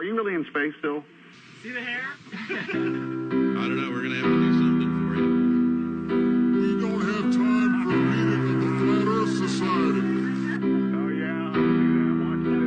Are you really in space still? See the hair? I don't know. We're going to have to do something for you. We don't have time for a meeting of the Flat Earth Society. Oh, yeah. I'll do that. Watch this.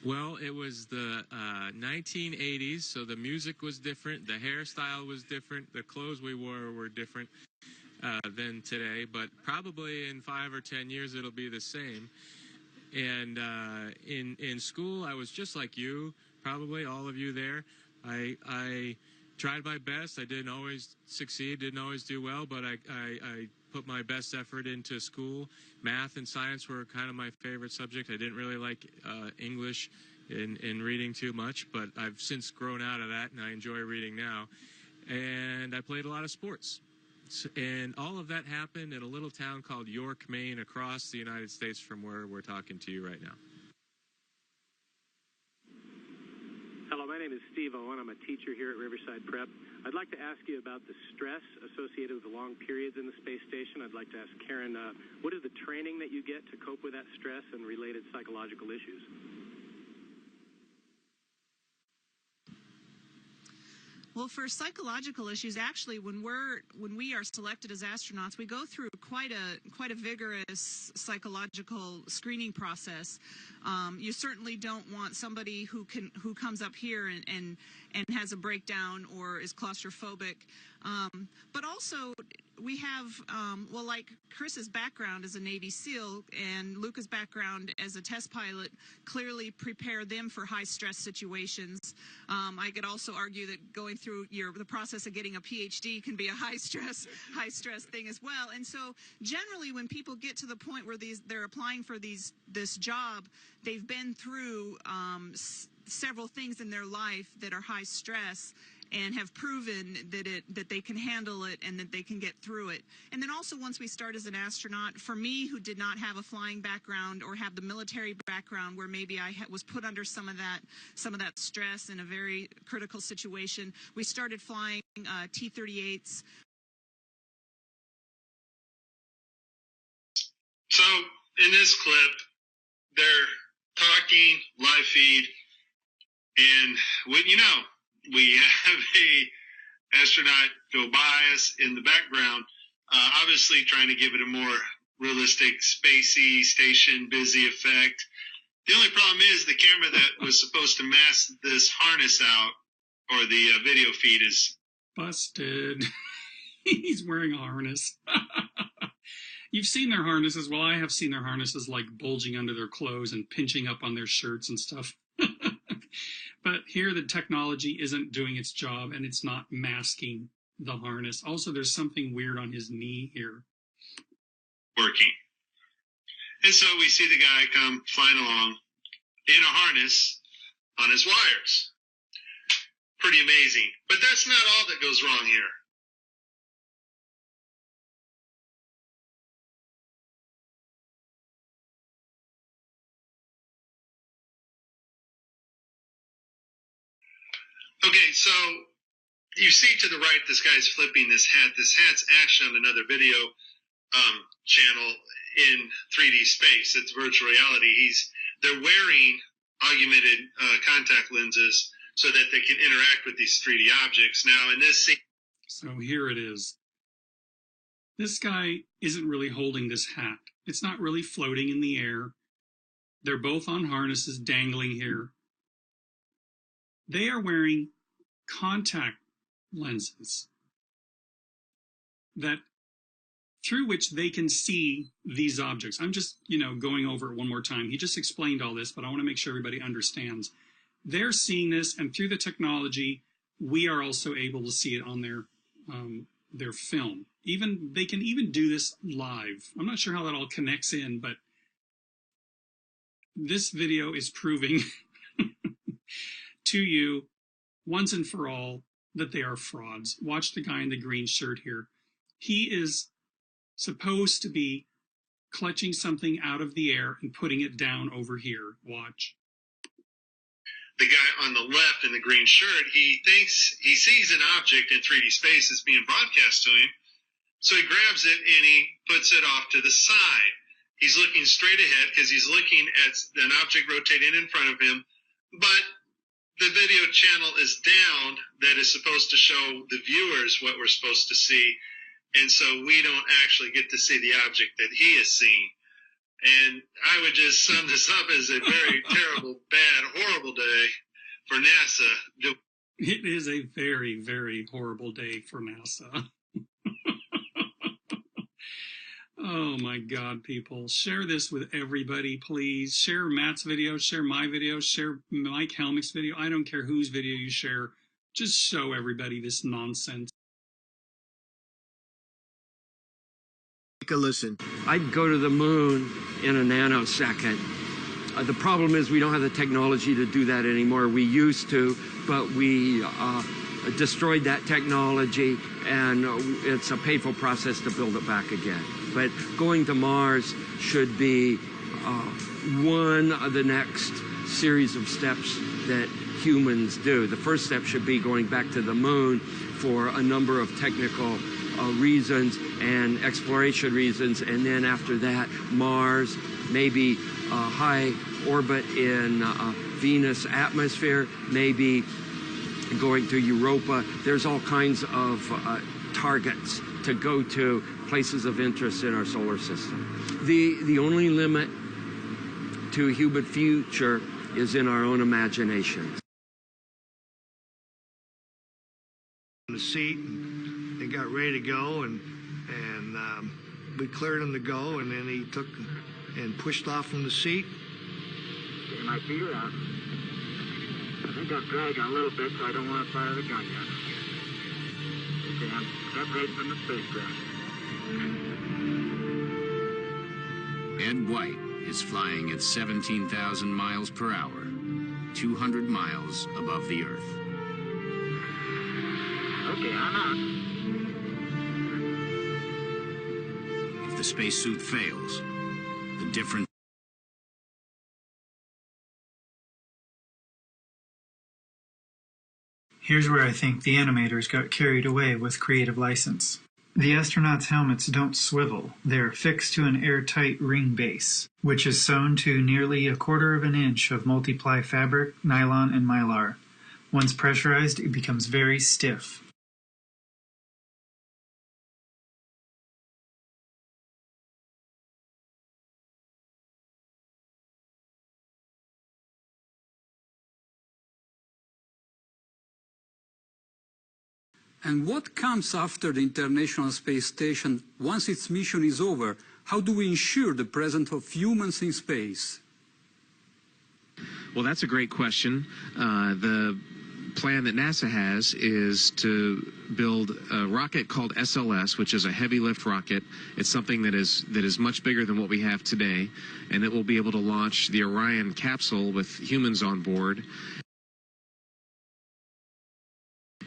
Well, it was the 1980s, so the music was different, the hairstyle was different, the clothes we wore were different than today, but probably in 5 or 10 years it'll be the same. And in school, I was just like you, probably all of you there. I tried my best. I didn't always succeed, didn't always do well, but I put my best effort into school. Math and science were kind of my favorite subject. I didn't really like English in reading too much, but I've since grown out of that, and I enjoy reading now. And I played a lot of sports. And all of that happened in a little town called York, Maine, across the United States from where we're talking to you right now. Hello, my name is Steve Owen. I'm a teacher here at Riverside Prep. I'd like to ask you about the stress associated with the long periods in the space station. I'd like to ask Karen, what is the training that you get to cope with that stress and related psychological issues? Well, for psychological issues, actually, when we are selected as astronauts, we go through quite a vigorous psychological screening process. You certainly don't want somebody who comes up here and has a breakdown or is claustrophobic. But also, we have, well, like Chris's background as a Navy SEAL and Luca's background as a test pilot clearly prepare them for high-stress situations. I could also argue that going through the process of getting a PhD can be a high-stress thing as well. And so, generally, when people get to the point where they're applying for this job, they've been through several things in their life that are high stress, and have proven that they can handle it and that they can get through it. And then also, once we start as an astronaut, for me, who did not have a flying background or have the military background where maybe I was put under some of that stress in a very critical situation, we started flying T-38s. So in this clip, they're talking live feed, and we have a astronaut go by us in the background, obviously trying to give it a more realistic, spacey, station busy effect. The only problem is the camera that was supposed to mask this harness out, or the video feed, is busted. He's wearing a harness. You've seen their harnesses. Well, I have seen their harnesses like bulging under their clothes and pinching up on their shirts and stuff. But here the technology isn't doing its job, and it's not masking the harness. Also, there's something weird on his knee here. Working. And so we see the guy come flying along in a harness on his wires. Pretty amazing. But that's not all that goes wrong here. Okay, so you see to the right, this guy's flipping this hat. This hat's actually on another video channel in 3D space. It's virtual reality. They're wearing augmented contact lenses so that they can interact with these 3D objects. Now, in this scene, So here it is. This guy isn't really holding this hat. It's not really floating in the air. They're both on harnesses dangling here. They are wearing contact lenses that through which they can see these objects. I'm just, going over it one more time. He just explained all this, but I want to make sure everybody understands. They're seeing this, and through the technology, we are also able to see it on their film. They can even do this live. I'm not sure how that all connects in, but this video is proving to you once and for all that they are frauds. Watch the guy in the green shirt here. He is supposed to be clutching something out of the air and putting it down over here. Watch. the guy on the left in the green shirt, he thinks he sees an object in 3D space that's being broadcast to him. So he grabs it and he puts it off to the side. He's looking straight ahead because he's looking at an object rotating in front of him, but the video channel is down that is supposed to show the viewers what we're supposed to see. And so we don't actually get to see the object that he is seeing. And I would just sum this up as a very terrible, bad, horrible day for NASA. It is a very, very horrible day for NASA. Oh my God, people. Share this with everybody, please. Share Matt's video, share my video, share Mike Helmick's video. I don't care whose video you share. Just show everybody this nonsense. Take a listen. I'd go to the moon in a nanosecond. The problem is we don't have the technology to do that anymore. We used to, but we destroyed that technology, and it's a painful process to build it back again. But going to Mars should be one of the next series of steps that humans do. The first step should be going back to the moon for a number of technical reasons and exploration reasons, and then after that, Mars, maybe high orbit in Venus atmosphere, maybe going to Europa. There's all kinds of targets to go to, places of interest in our solar system. The only limit to human future is in our own imaginations. The seat, and they got ready to go, and we cleared him to go, and then he took and pushed off from the seat. Getting my feet out. I think I'm dragging a little bit, so I don't want to fire the gun yet. Okay, I'm separated from the spacecraft. Ed White is flying at 17,000 miles per hour, 200 miles above the Earth. Okay, I'm out. If the spacesuit fails, the difference... Here's where I think the animators got carried away with creative license. The astronauts' helmets don't swivel. They're fixed to an airtight ring base, which is sewn to nearly 1/4 of an inch of multiply fabric, nylon, and mylar. Once pressurized, it becomes very stiff. And what comes after the International Space Station once its mission is over? How do we ensure the presence of humans in space? Well, that's a great question. The plan that NASA has is to build a rocket called SLS, which is a heavy lift rocket. It's something that is much bigger than what we have today, and it will be able to launch the Orion capsule with humans on board,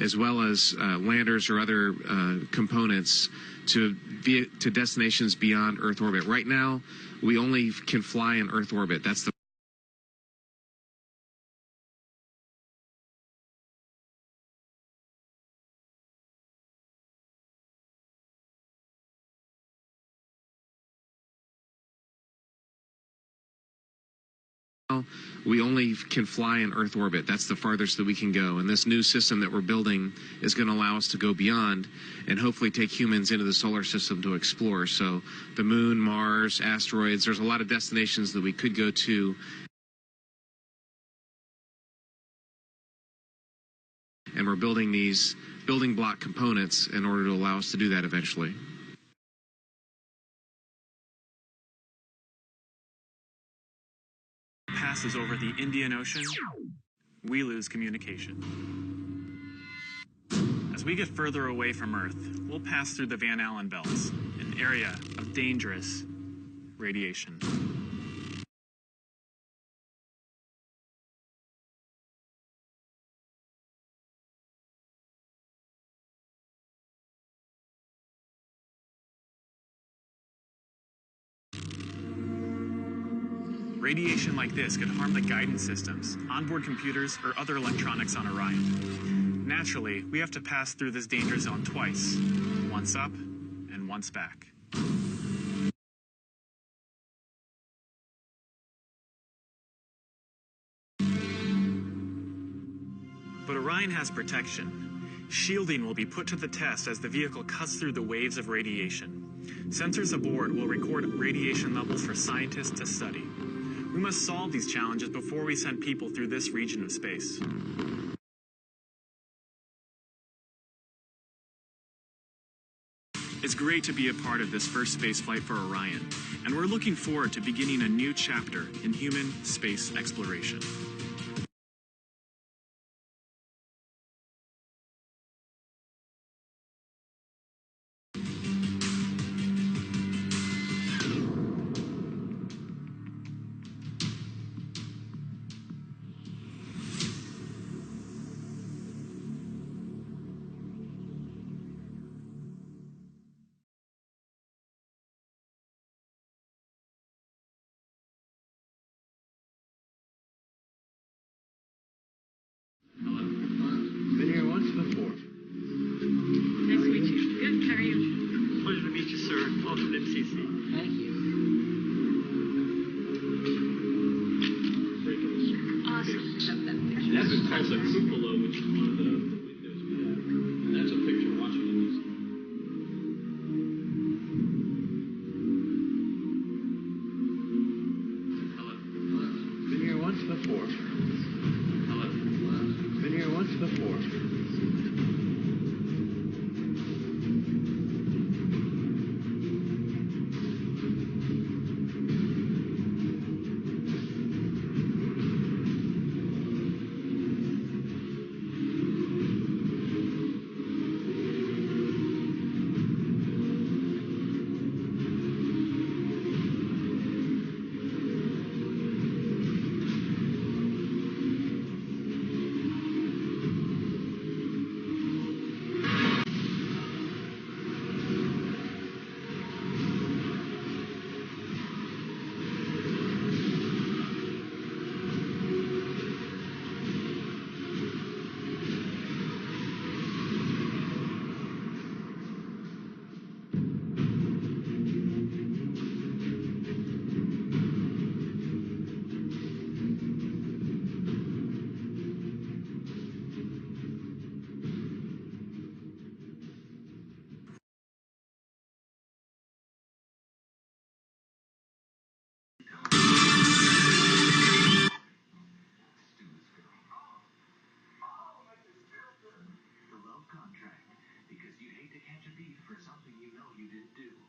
as well as landers or other components to destinations beyond Earth orbit. Right now, we only can fly in Earth orbit. That's the we only can fly in Earth orbit. That's the farthest that we can go. And this new system that we're building is going to allow us to go beyond and hopefully take humans into the solar system to explore. So the moon, Mars, asteroids, there's a lot of destinations that we could go to. And we're building these building block components in order to allow us to do that eventually. Passes over the Indian Ocean, we lose communication. As we get further away from Earth, we'll pass through the Van Allen belts, an area of dangerous radiation. Radiation like this could harm the guidance systems, onboard computers, or other electronics on Orion. Naturally, we have to pass through this danger zone twice, once up and once back. But Orion has protection. Shielding will be put to the test as the vehicle cuts through the waves of radiation. Sensors aboard will record radiation levels for scientists to study. We must solve these challenges before we send people through this region of space. It's great to be a part of this first space flight for Orion, and we're looking forward to beginning a new chapter in human space exploration. Been here once before. Nice to meet you. Good, how are you? Pleasure to meet you, sir. Welcome to MCC. Thank you. Awesome. That's a called the cupola, which is one of the windows we have. And that's a picture of Washington, D.C. Hello. Been here once before. Hello. Been here once before. Contract because you hate to catch a thief for something you know you didn't do.